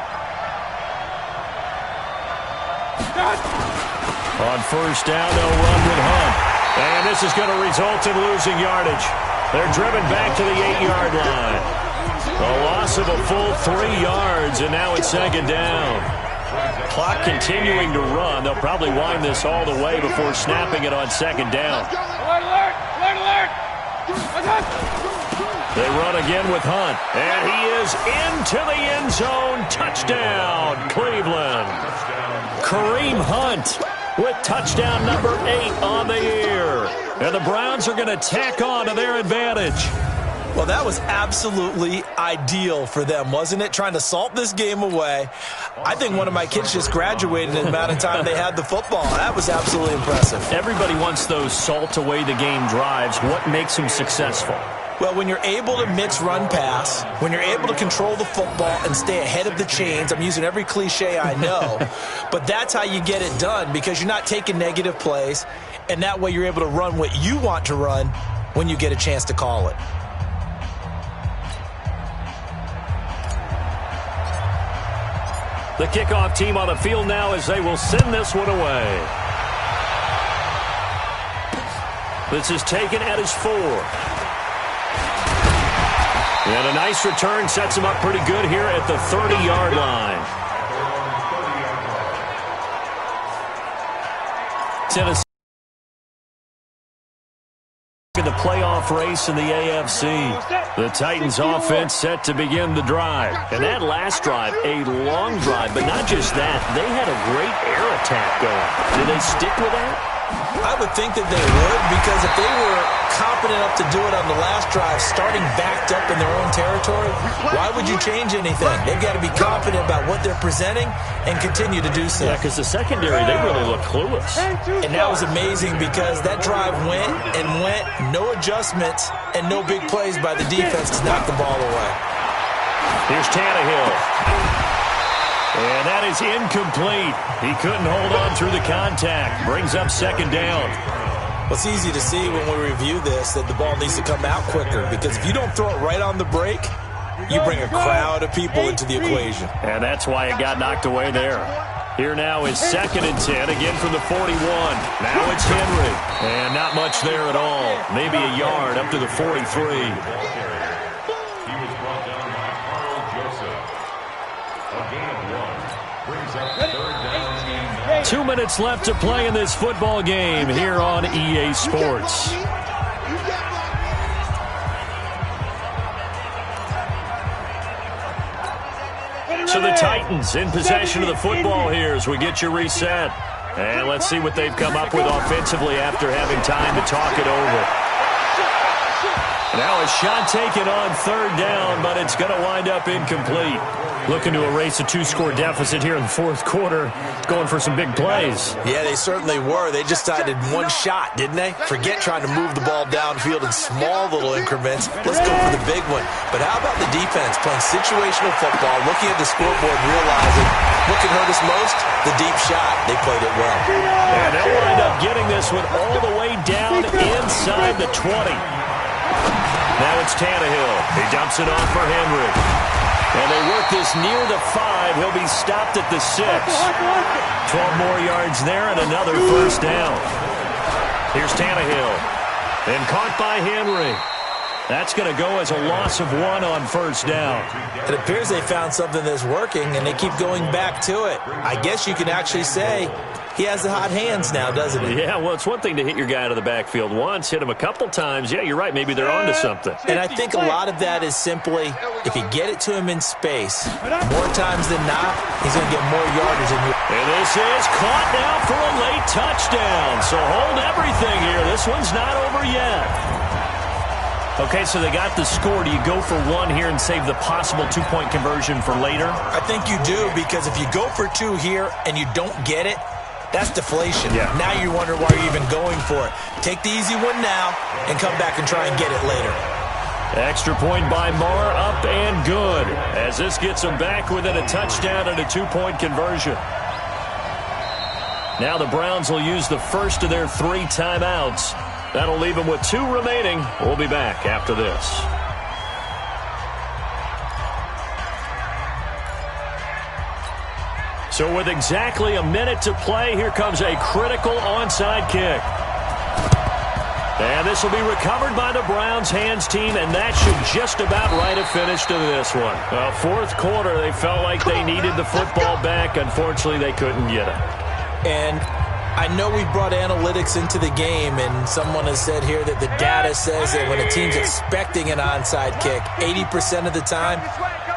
On first down, they'll run with Hunt. And this is going to result in losing yardage. They're driven back to the 8-yard line. A loss of a full 3 yards, and now it's second down. Clock continuing to run. They'll probably wind this all the way before snapping it on second down. Alert, alert, alert, alert. They run again with Hunt, and he is into the end zone. Touchdown, Cleveland. Kareem Hunt with touchdown number 8 on the year. And the Browns are going to tack on to their advantage. Well, that was absolutely ideal for them, wasn't it? Trying to salt this game away. I think one of my kids just graduated in the amount of time they had the football. That was absolutely impressive. Everybody wants those salt-away-the-game drives. What makes them successful? Well, when you're able to mix run-pass, when you're able to control the football and stay ahead of the chains, I'm using every cliche I know, but that's how you get it done because you're not taking negative plays, and that way you're able to run what you want to run when you get a chance to call it. The kickoff team on the field now as they will send this one away. This is taken at his 4. And a nice return sets him up pretty good here at the 30-yard line. Tennessee in the playoff race in the AFC. The Titans offense set to begin the drive. And that last drive, a long drive, but not just that. They had a great air attack going. Did they stick with that? I would think that they would because if they were confident enough to do it on the last drive, starting backed up in their own territory, why would you change anything? They've got to be confident about what they're presenting and continue to do so. Yeah, because the secondary, they really look clueless. And that was amazing because that drive went and went, no adjustments and no big plays by the defense to knock the ball away. Here's Tannehill. And that is incomplete. He couldn't hold on through the contact. Brings up second down. Well, it's easy to see when we review this that the ball needs to come out quicker because if you don't throw it right on the break, you bring a crowd of people into the equation. And that's why it got knocked away there. Here now is 2nd and 10, again from the 41. Now it's Henry. And not much there at all. Maybe a yard up to the 43. 2 minutes left to play in this football game here on EA Sports. So the Titans in possession of the football here as we get you reset. And let's see what they've come up with offensively after having time to talk it over. Now a shot taken on third down, but it's going to wind up incomplete. Looking to erase a two-score deficit here in the fourth quarter. Going for some big plays. Yeah, they certainly were. They just decided one shot, didn't they? Forget trying to move the ball downfield in small little increments. Let's go for the big one. But how about the defense playing situational football, looking at the scoreboard, realizing what can hurt us most? The deep shot. They played it well. And they'll wind up getting this one all the way down inside the 20. Now it's Tannehill. He dumps it off for Henry. And they work this near the 5. He'll be stopped at the 6. 12 more yards there and another first down. Here's Tannehill. And caught by Henry. That's going to go as a loss of 1 on first down. It appears they found something that's working, and they keep going back to it. I guess you can actually say he has the hot hands now, doesn't he? Yeah, well, it's one thing to hit your guy out of the backfield once, hit him a couple times. Yeah, you're right. Maybe they're onto something. And I think a lot of that is simply if you get it to him in space, more times than not, he's going to get more yardage in you. And this is caught now for a late touchdown. So hold everything here. This one's not over yet. Okay, so they got the score. Do you go for 1 here and save the possible 2-point conversion for later? I think you do, because if you go for 2 here and you don't get it, that's deflation. Yeah. Now you wonder why you're even going for it. Take the easy one now and come back and try and get it later. Extra point by Marr, up and good, as this gets them back within a touchdown and a 2-point conversion. Now the Browns will use the first of their 3 timeouts. That'll leave them with 2 remaining. We'll be back after this. So with exactly a minute to play, here comes a critical onside kick. And this will be recovered by the Browns hands team, and that should just about write a finish to this one. Well, fourth quarter, they felt like they needed the football back. Unfortunately, they couldn't get it. And I know we brought analytics into the game, and someone has said here that the data says that when a team's expecting an onside kick, 80% of the time,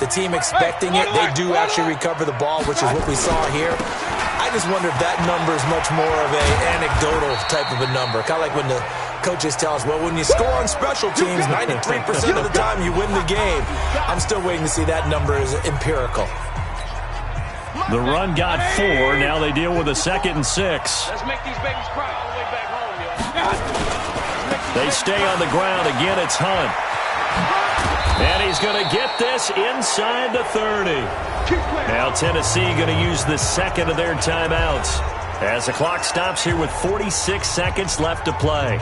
the team expecting it, they do actually recover the ball, which is what we saw here. I just wonder if that number is much more of an anecdotal type of a number. Kind of like when the coaches tell us, well, when you score on special teams, 93% of the time you win the game. I'm still waiting to see that number is empirical. The run got 4. Now they deal with a 2nd and 6. Let's make these babies cry all the way back home, yo. They stay on the ground. Again, it's Hunt. And he's going to get this inside the 30. Now Tennessee going to use the 2nd of their timeouts as the clock stops here with 46 seconds left to play.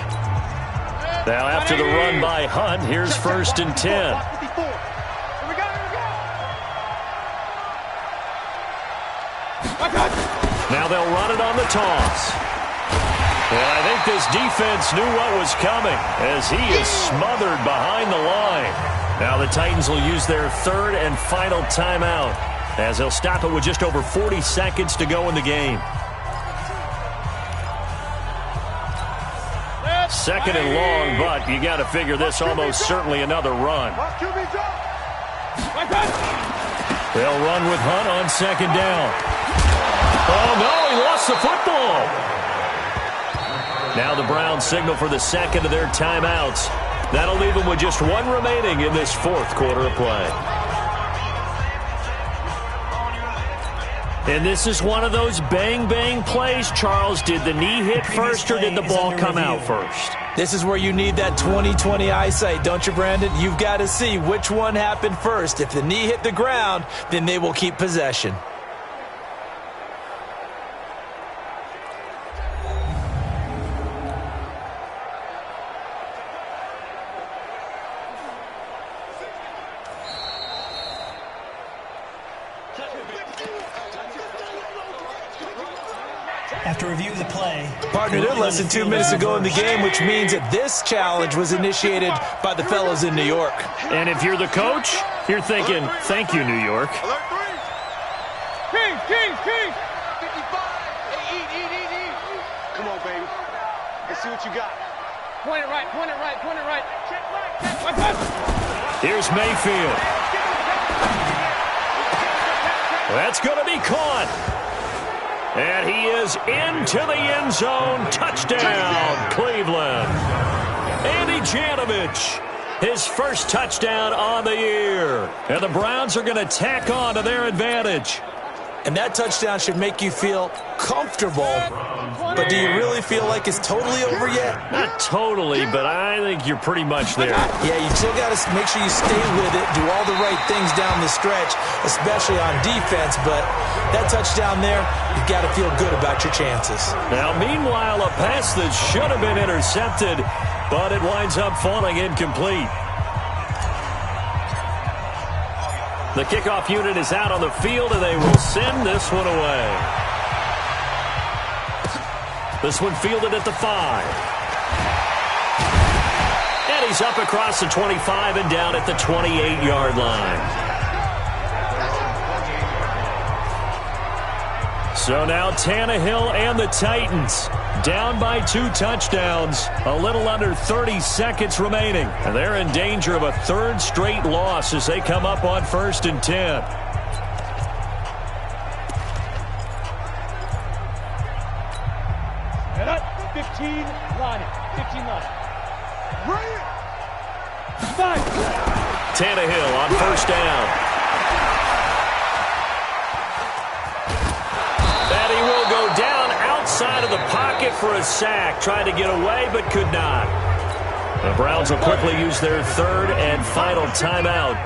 Now after the run by Hunt, here's 1st and 10. Now they'll run it on the toss. And I think this defense knew what was coming as he is smothered behind the line. Now the Titans will use their 3rd and final timeout as they'll stop it with just over 40 seconds to go in the game. 2nd and long, but you got to figure this almost certainly another run. They'll run with Hunt on 2nd down. Oh, no, he lost the football. Now the Browns signal for the 2nd of their timeouts. That'll leave them with just 1 remaining in this 4th quarter of play. And this is one of those bang-bang plays, Charles. Did the knee hit first or did the ball come out first? This is where you need that 20/20 eyesight, don't you, Brandon? You've got to see which one happened first. If the knee hit the ground, then they will keep possession. After review of the play, Partner, they're less than 2 minutes to go in the game, which means that this challenge was initiated by the fellas in New York. And if you're the coach, you're thinking, thank you, New York. King! 55. Hey, eat. Come on, baby. Let's see what you got. Point it right. Check right. Here's Mayfield. That's going to be caught. And he is into the end zone. Touchdown, Cleveland. Andy Janovich, his first touchdown on the year. And the Browns are going to tack on to their advantage. And that touchdown should make you feel comfortable. But do you really feel like it's totally over yet? Not totally, but I think you're pretty much there. Yeah, you still got to make sure you stay with it, do all the right things down the stretch, especially on defense. But that touchdown there, you've got to feel good about your chances. Now, meanwhile, a pass that should have been intercepted, but it winds up falling incomplete. The kickoff unit is out on the field, and they will send this one away. This one fielded at the 5. And he's up across the 25 and down at the 28-yard line. So now Tannehill and the Titans down by 2 touchdowns. A little under 30 seconds remaining. And they're in danger of a 3rd straight loss as they come up on 1st and 10. And up, 15 line. 15 line. Tannehill on 1st down. And he will go down outside of the pocket for a sack. Tried to get away, but could not. The Browns will quickly use their 3rd and final timeout.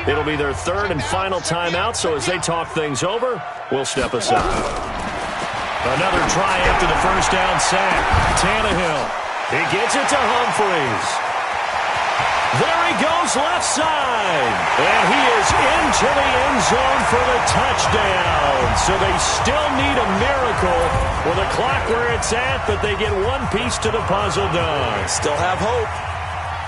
It'll be their 3rd and final timeout, so as they talk things over, we'll step aside. Another try after the 1st down sack. Tannehill. He gets it to Humphries. There he goes left side. And he is into the end zone for the touchdown. So they still need a miracle with the clock where it's at, but they get one piece to the puzzle done. Still have hope.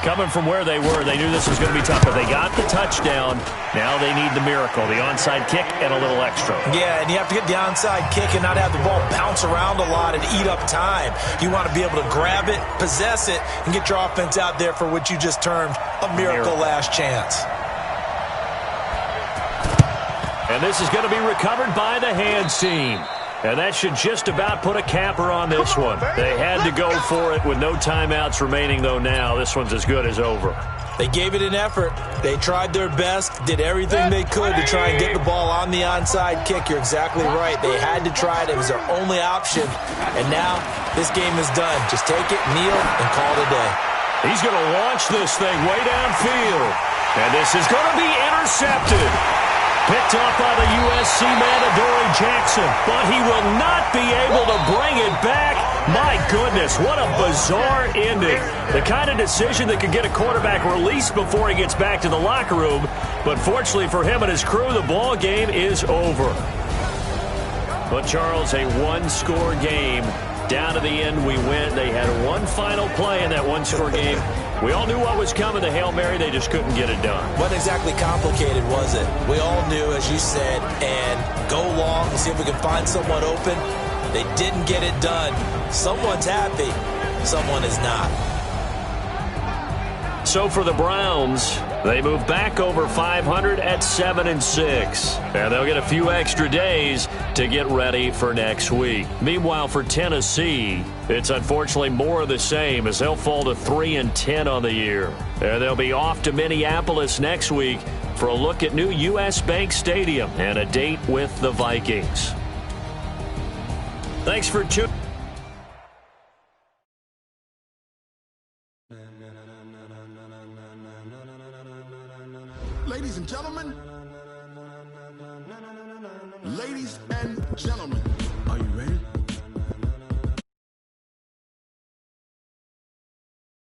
Coming from where they were, they knew this was going to be tough, but they got the touchdown. Now they need the miracle, the onside kick and a little extra. Yeah, and you have to get the onside kick and not have the ball bounce around a lot and eat up time. You want to be able to grab it, possess it, and get your offense out there for what you just termed a miracle last chance. And this is going to be recovered by the hands team. And that should just about put a capper on this one. They had to go for it with no timeouts remaining, though now. This one's as good as over. They gave it an effort. They tried their best, did everything they could to try and get the ball on the onside kick. You're exactly right. They had to try it. It was their only option. And now this game is done. Just take it, kneel, and call it a day. He's going to launch this thing way downfield. And this is going to be intercepted. Picked off by the USC man, Adoree Jackson. But he will not be able to bring it back. My goodness, what a bizarre ending. The kind of decision that could get a quarterback released before he gets back to the locker room. But fortunately for him and his crew, the ball game is over. But, Charles, a one-score game. Down to the end, we win. They had one final play in that one-score game. We all knew what was coming, the Hail Mary. They just couldn't get it done. Wasn't exactly complicated, was it? We all knew, as you said, and go long and see if we can find someone open. They didn't get it done. Someone's happy. Someone is not. So for the Browns, they move back over 500 at 7-6. And they'll get a few extra days to get ready for next week. Meanwhile, for Tennessee, it's unfortunately more of the same as they'll fall to 3-10 on the year. And they'll be off to Minneapolis next week for a look at new U.S. Bank Stadium and a date with the Vikings. Thanks for tuning. Ladies and gentlemen, are you